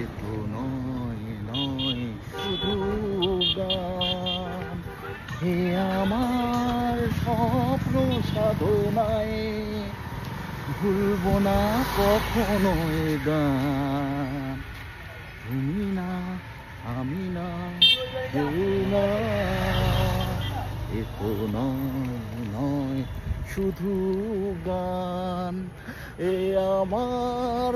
এ তো নয় নয় শুধু গান, হে আমার স্বপ্ন সাধনায় ভুলবো না কখনো এ গান। তুমি না আমি না কেউ না, এ তো নয় নয় শুধু গান, এ আমার।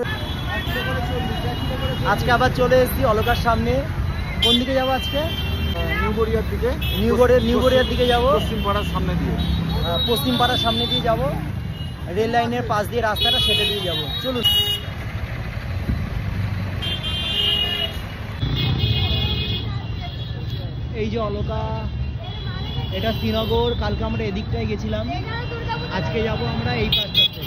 আজকে আবার চলে এসেছি অলকার সামনে। কোন দিকে যাবো আজকে? নিউ গড়িয়ার দিকে। নিউ গড়িয়ার দিকে যাবো, পশ্চিম পাড়ার সামনে দিয়ে। পশ্চিম পাড়ার সামনে দিয়ে যাব, রেল লাইনের পাশ দিয়ে রাস্তাটা সেটা দিয়ে যাব। চলুন। এই যে অলকা, এটা শ্রীনগর। কালকে আমরা এদিকটায় গেছিলাম, আজকে যাব আমরা এই পাশটাতে।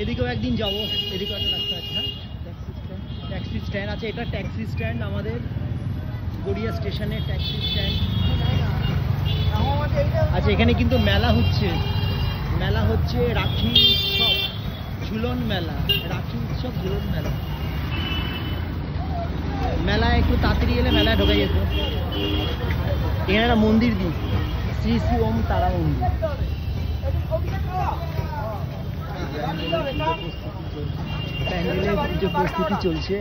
এদিকেও একদিন যাবো, এদিকেও একটা রাস্তা আছে। হ্যাঁ, ট্যাক্সি স্ট্যান্ড আছে, এটা ট্যাক্সি স্ট্যান্ড আমাদের গড়িয়া স্টেশনের ট্যাক্সি স্ট্যান্ড। আচ্ছা, এখানে কিন্তু মেলা হচ্ছে, রাখি উৎসব ঝুলন মেলা, রাখি উৎসব ঝুলন মেলা। মেলায় একটু তাড়াতাড়ি এলে মেলায় ঢোকা যেত। এখানে একটা মন্দির দিই, শ্রী শ্রী ওম তারা মন্দির। প্যান্ডেলের পুজো প্রস্তুতি চলছে।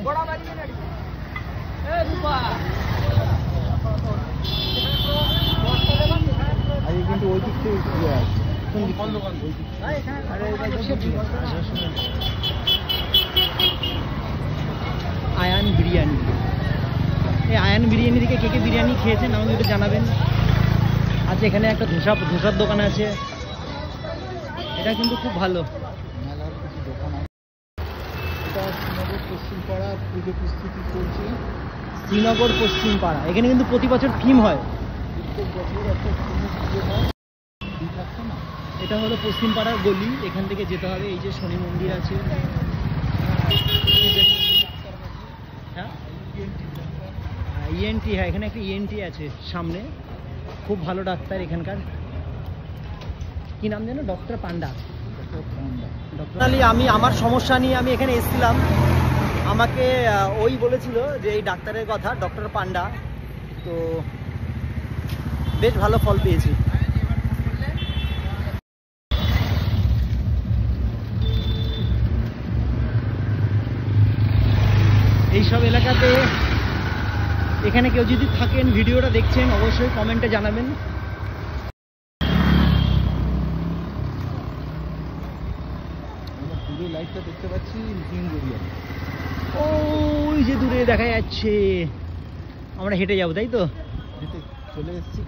কিন্তু ওই দিক থেকে আয়ান বিরিয়ানি। এই আয়ান বিরিয়ানি থেকে কে কে বিরিয়ানি খেয়েছেন আমাকে একটু জানাবেন। আচ্ছা, এখানে একটা ধোসার দোকান আছে, এটা কিন্তু খুব ভালো। মেলার কিছু দোকান আছে। এটা শ্রীনগর পশ্চিম পাড়া পুজো প্রস্তুতি চলছে। শ্রীনগর পশ্চিম পাড়া, এখানে কিন্তু প্রতি বছর থিম হয়। প্রত্যেক বছর একটা কোনো পুজো হয়, ঠিক আছে না? এটা হলো পশ্চিম পাড়ার গলি, এখান থেকে যেতে হবে। এই যে শনি মন্দির আছে, হ্যাঁ ইএনটি, হ্যাঁ এখানে একটা ইএনটি আছে সামনে, খুব ভালো ডাক্তার এখানকার। কি নাম জানো? ডক্টর পান্ডা। আমি আমার সমস্যা নিয়ে আমি এখানে এসেছিলাম, আমাকে ওই বলেছিল যে এই ডাক্তারের কথা, ডক্টর পান্ডা। তো বেশ ভালো ফল পেয়েছি। এইসব এলাকাতে এখানে কেউ যদি থাকেন, ভিডিওটা দেখছেন, অবশ্যই কমেন্টে জানাবেন। আমরা পুরো লাইটটা দেখতে পাচ্ছি নিউ গড়িয়া। ওই যে দূরে দেখা যাচ্ছে, আমরা হেঁটে যাবো, তাই তো? হেঁটে চলে এসেছি,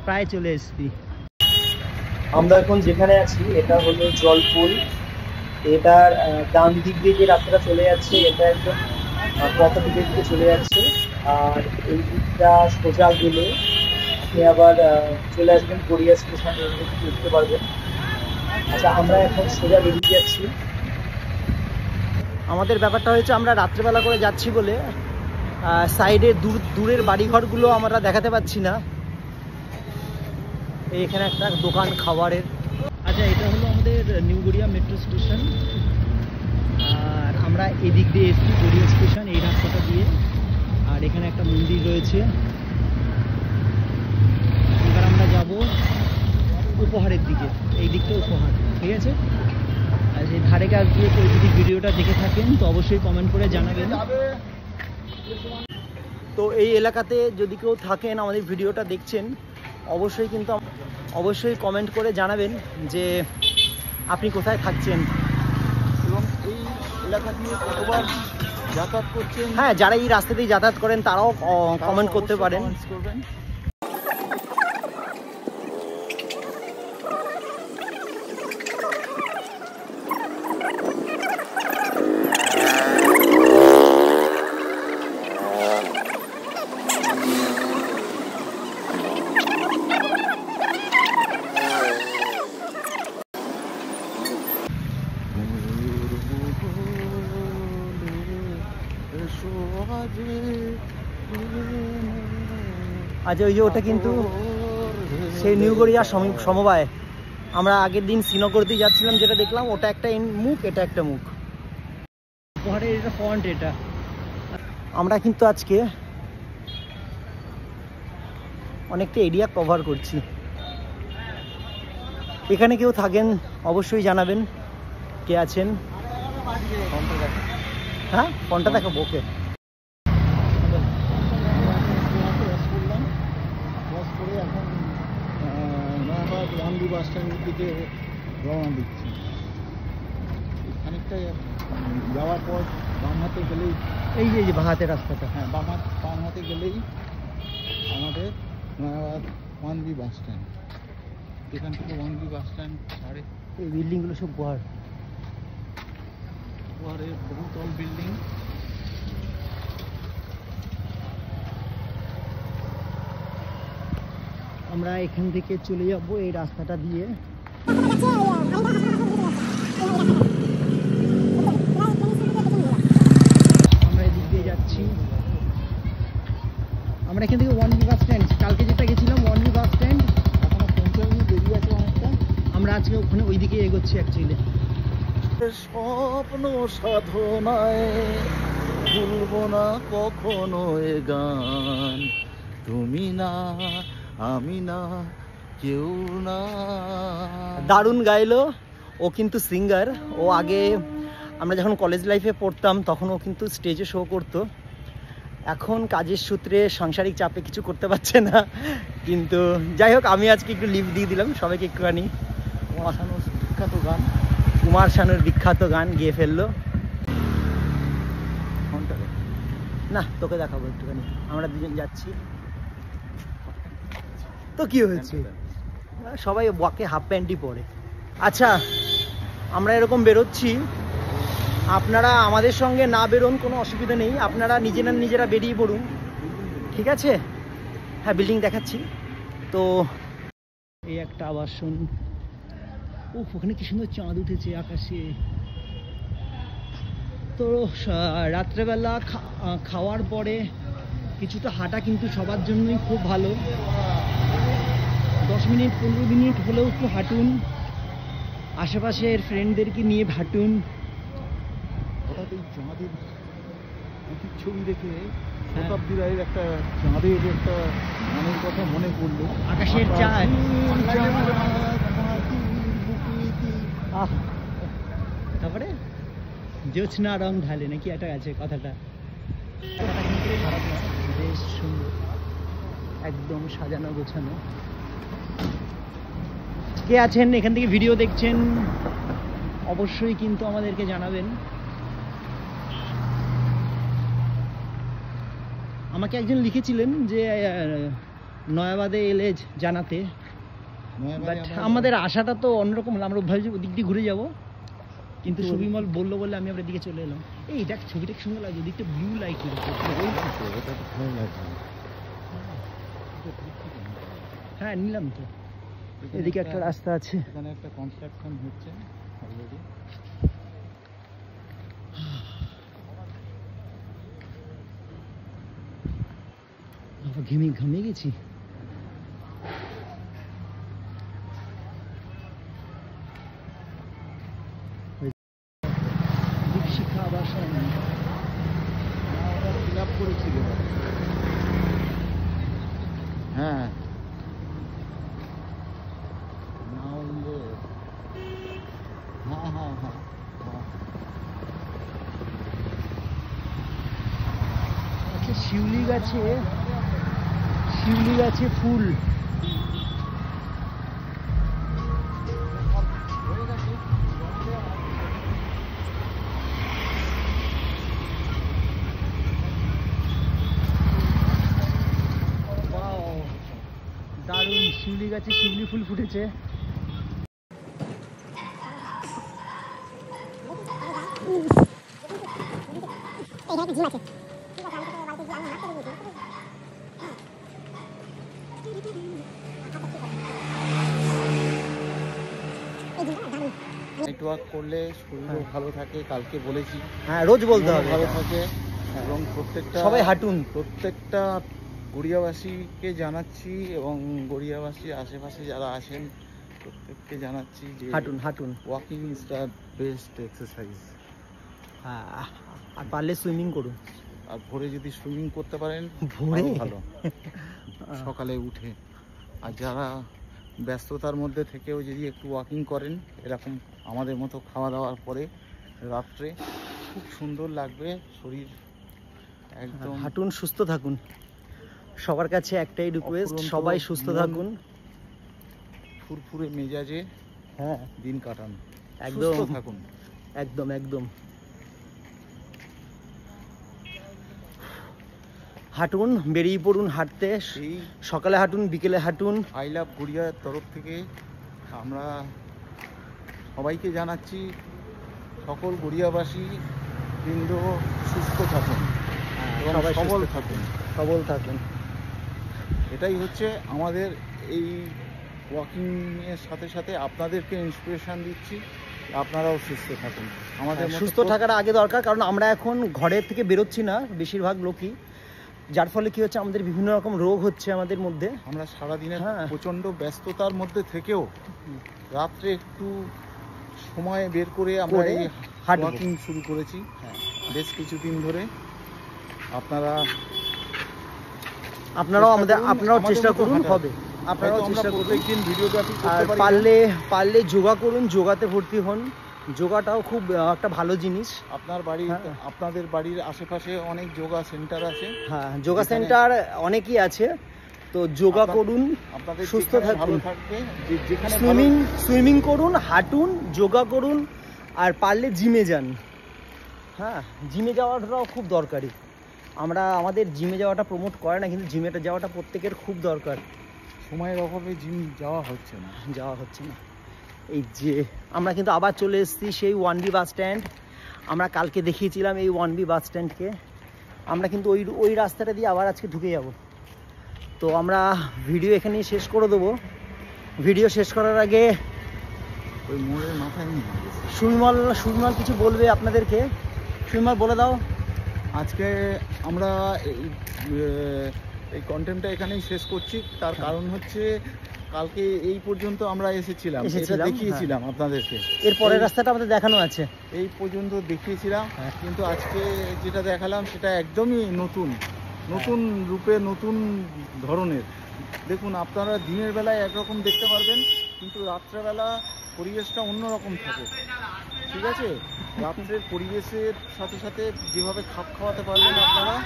প্রায় চলে এসেছি। আমরা এখন যেখানে আছি এটা হলো জলপুল। এটার ডান দিক দিয়ে যে রাস্তাটা চলে যাচ্ছে, এটা একদম প্রপার দিকে চলে যাচ্ছে। আর এই দিকটা সোজা গেলে আপনি আবার চলে আসবেন গড়িয়া স্টেশন, উঠতে পারবেন। আচ্ছা, আমরা এখন সোজা বেরিয়ে যাচ্ছি। আমাদের ব্যাপারটা হয়েছে, আমরা রাত্রেবেলা করে যাচ্ছি বলে সাইডে দূরের বাড়িঘরগুলো আমরা দেখাতে পাচ্ছি না। এখানে একটা দোকান খাবারের। আচ্ছা, এটা হলো আমাদের নিউ গড়িয়া মেট্রো স্টেশন, আর আমরা এদিক দিয়ে এসেছি গড়িয়া স্টেশন, এই রাস্তাটা দিয়ে। আর এখানে একটা মন্দির রয়েছে। এবার আমরা যাব উপহারের দিকে, এই দিকটা উপহার, ঠিক আছে? আর এই ধারে কাছ দিয়ে কেউ যদি ভিডিওটা দেখে থাকেন তো অবশ্যই কমেন্ট করে জানাবেন। তো এই এলাকাতে যদি কেউ থাকেন, আমাদের ভিডিওটা দেখছেন, অবশ্যই কমেন্ট করে জানাবেন যে আপনি কোথায় থাকছেন এবং এই এলাকা দিয়ে কতবার যাতায়াত করছেন। হ্যাঁ, যারা এই রাস্তা দিয়ে যাতায়াত করেন তারাও কমেন্ট করতে পারেন। আচ্ছা, ওই যে ওটা কিন্তু সেই নিউ গড়িয়া সমবায়। আমরা আগের দিন শ্রীনগরতেই যাচ্ছিলাম, যেটা দেখলাম ওটা একটা মুখ, এটা একটা মুখ। পাহাড়ের এটা ফন্ট এটা। আমরা কিন্তু আজকে অনেকটা এরিয়া কভার করছি। এখানে কেউ থাকেন অবশ্যই জানাবেন কে আছেন। হ্যাঁ ফোনটা দেখাবো, ওকে। বাস করে এখন নয়াবাদ ওয়ানবি বাস স্ট্যান্ডের দিকে রওনা দিচ্ছি। খানিকটা যাওয়ার পর বাম হাতে গেলেই এই যে বাঁ হাতের রাস্তাটা, হ্যাঁ বাম হাতে গেলেই আমাদের নয়াবাদ ওয়ানবি বাস স্ট্যান্ড। এখান থেকে ওয়ানবি বাস স্ট্যান্ড ছাড়ে। এই বিল্ডিংগুলো সব গুহার বহুতল বিল্ডিং। আমরা এখান থেকে চলে যাব এই রাস্তাটা দিয়ে। আমরা এদিক দিয়ে যাচ্ছি। আমরা এখান থেকে ওয়ানবি বাস স্ট্যান্ড, কালকে যেটা গেছিলাম ওয়ানবি বাস স্ট্যান্ড, এখনো পৌঁছায়নি, বেরিয়ে আছে অনেকটা। আমরা আজকে ওখানে ওই দিকে এগোচ্ছি অ্যাকচুয়ালি। স্বপ্ন সাধনায় ভুলবো না কখনো এ গান, তুমি না আমি না কেউ না। দারুণ গাইলো ও, কিন্তু সিঙ্গার। ও আগে আমরা যখন কলেজ লাইফে পড়তাম তখন ও কিন্তু স্টেজে শো করতো। এখন কাজের সূত্রে সাংসারিক চাপে কিছু করতে পারছে না, কিন্তু যাই হোক আমি আজকে একটু লিভ দিয়ে দিলাম সবাইকে একটুখানি। বিখ্যাত গান, কুমার শানুর বিখ্যাত গান গেয়ে ফেললো। না তোকে দেখাবো একটুখানি, আমরা দুজন যাচ্ছি তো কি হয়েছে, সবাই ওয়াকে হাফ প্যান্টই পরে। আচ্ছা আমরা এরকম বেরোচ্ছি, আপনারা আমাদের সঙ্গে না বেরোন কোনো অসুবিধা নেই, আপনারা নিজেরা বেরিয়ে পড়ুন, ঠিক আছে? হ্যাঁ বিল্ডিং দেখাচ্ছি তো। এই একটা আবাসন, ও ওখানে কি সুন্দর চাঁদ উঠেছে আকাশে। তো রাত্রেবেলা খাওয়ার পরে কিছুটা হাঁটা কিন্তু সবার জন্যই খুব ভালো। 10 মিনিট 15 মিনিট হলেও একটু হাঁটুন, আশেপাশের ফ্রেন্ডদেরকে নিয়ে হাঁটুন। হঠাৎ এই চাঁদের ছবি দেখে শতাব্দী রায়ের একটা চাঁদের একটা গানের কথা মনে পড়লো। আকাশের চাঁদ, তারপরে জ্যোৎস্না রং ঢালে নাকি একটা আছে কথাটা। বেশ সুন্দর, একদম সাজানো গোছানো। কে আছেন এখান থেকে ভিডিও দেখছেন অবশ্যই কিন্তু আমাদেরকে জানাবেন। আমাকে একজন লিখেছিলেন যে নয়াবাদে এলে জানাতে, বাট আমাদের আশাটা তো অন্যরকম হলো, আমরা ভাবছি ওদিক দিয়ে ঘুরে যাবো, কিন্তু সুবিমল বললো বলে আমি আমরা দিকে চলে এলাম। এই দেখ ছবিটা সুন্দর লাগছে, ওদিকটা ব্লু লাইট। হ্যাঁ নিলাম তো, এদিকে একটা রাস্তা আছে, এখানে একটা কনস্ট্রাকশন হচ্ছে অলরেডি। ঘেমে গেছি। দীপশিখা আবাসন ফিল আপ করেছিল। হ্যাঁ আচ্ছা শিউলি গাছে ফুল। দারুণ, শিউলি গাছে শিউলি ফুল ফুটেছে। নেটওয়ার্ক করলে শরীরও ভালো থাকে, কালকে বলেছি। হ্যাঁ রোজ বলতে হবে, ভালো থাকে এবং প্রত্যেকটা সবাই হাঁটুন। প্রত্যেকটা গড়িয়াবাসীকে জানাচ্ছি এবং গড়িয়াবাসীর আশেপাশে যারা আছেন প্রত্যেককে জানাচ্ছি যে হাঁটুন হাঁটুন। Walking is the best exercise. হ্যাঁ, আর পারলে সুইমিং করুন। আর ভোরে যদি সুইমিং করতে পারেন ভোরে আরো ভালো, সকালে উঠে। আর যারা ব্যস্ততার মধ্যে থেকেও যদি একটু ওয়াকিং করেন এরকম আমাদের মতো খাওয়া দাওয়ার পরে রাত্রে, খুব সুন্দর লাগবে শরীর একদম। হাঁটুন, সুস্থ থাকুন। সবার কাছে একটাই রিকোয়েস্ট, অফুরন্ত সবাই সুস্থ মন, থাকুন, ফুরফুরে মেজাজে হ্যাঁ দিন কাটান, একদম সুস্থ থাকুন। একদম একদম। হাঁটুন, বেরিয়ে পড়ুন হাঁটতে। এই সকালে হাঁটুন, বিকেলে হাঁটুন। আই লাভ গড়িয়ার তরফ থেকে আমরা সবাইকে জানাচ্ছি সকল গড়িয়াবাসী বৃন্দ সুস্থ থাকুন এবং সবাই সুস্থ সবল থাকুন। সবল থাকুন। এটাই হচ্ছে আমাদের এই ওয়াকিংয়ের সাথে সাথে আপনাদেরকে ইন্সপিরেশন দিচ্ছি, আপনারাও সুস্থ থাকুন। আমাদের মতো সুস্থ থাকার আগে দরকার, কারণ আমরা এখন ঘরের থেকে বেরোচ্ছি না বেশিরভাগ লোকই, যার ফলে কি হচ্ছে আমাদের বিভিন্ন রকম রোগ হচ্ছে আমাদের মধ্যে। আমরা সারাদিনের হ্যাঁ। প্রচণ্ড ব্যস্ততার মধ্যে থেকেও রাত্রে একটু সময় বের করে আমরা এই হাঁটবো। ওয়াকিং শুরু করেছি হ্যাঁ। বেশ কিছুদিন ধরে। আপনারাও চেষ্টা মতো করুন, হাঁটার। হবে। আপনারাও হয়তো আমরা চেষ্টা করুন। প্রত্যেকদিন ভিডিওগ্রাফি আর করতে পারি না। পারলে যোগা করুন, যোগাতে ভর্তি হন। যোগাটাও খুব একটা ভালো জিনিস। আপনাদের বাড়ির আশেপাশে অনেক যোগা সেন্টার আছে। হ্যাঁ, যোগা যেখানে- সেন্টার অনেকই আছে, তো যোগা করুন, আপনাদের সুস্থ যেখানে থাকুন। ভালো থাকবে, যেখানে সুইমিং করুন, হাঁটুন, যোগা করুন, আর পারলে জিমে যান। হ্যাঁ, জিমে যাওয়াটাও খুব দরকারি। আমাদের জিমে যাওয়াটা প্রমোট করে না, কিন্তু জিমেটা যাওয়াটা প্রত্যেকের খুব দরকার। সময়ের অভাবে জিম যাওয়া হচ্ছে না। এই যে আমরা কিন্তু আবার চলে এসেছি সেই 1B বাস স্ট্যান্ড। আমরা কালকে দেখিয়েছিলাম এই 1B বাস স্ট্যান্ডকে। আমরা কিন্তু ওই রাস্তাটা দিয়ে আবার আজকে ঢুকে যাব। তো আমরা ভিডিও এখানেই শেষ করে দেবো। ভিডিও শেষ করার আগে ওই মোড়ের মাথায় নিয়ে সুবিমল কিছু বলবে আপনাদেরকে। সুবিমল, বলে দাও। আজকে আমরা এই কন্টেন্টটা এখানেই শেষ করছি। তার কারণ হচ্ছে কালকে এই পর্যন্ত আমরা এসেছিলাম, দেখিয়েছিলাম আপনাদেরকে। এর পরের রাস্তাটা আমাদের দেখানো আছে। এই পর্যন্ত দেখিয়েছিলাম, কিন্তু আজকে যেটা দেখালাম সেটা একদমই নতুন রূপে, নতুন ধরনের। দেখুন, আপনারা দিনের বেলায় একরকম দেখতে পারবেন, কিন্তু রাত্রেবেলা পরিবেশটা অন্যরকম থাকে। ঠিক আছে, রাত্রের পরিবেশের সাথে সাথে যেভাবে খাপ খাওয়াতে পারবেন আপনারা,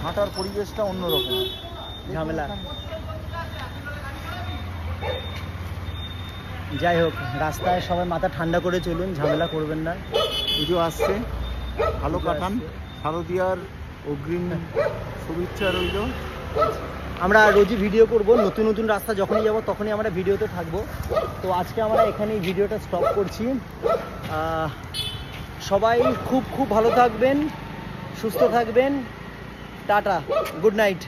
হাঁটার পরিবেশটা অন্যরকম। ঝামেলা, যাই হোক, রাস্তায় সবাই মাথা ঠান্ডা করে চলুন, ঝামেলা করবেন না। পুজো আসছে, ভালো কাটান। শারদীয়ার অগ্রিম শুভেচ্ছা রইল। আমরা রোজই ভিডিও করব, নতুন নতুন রাস্তা যখনই যাব তখনই আমরা ভিডিওতে থাকবো। তো আজকে আমরা এখানেই ভিডিওটা স্টপ করছি। সবাই খুব খুব ভালো থাকবেন, সুস্থ থাকবেন। Tata, good night.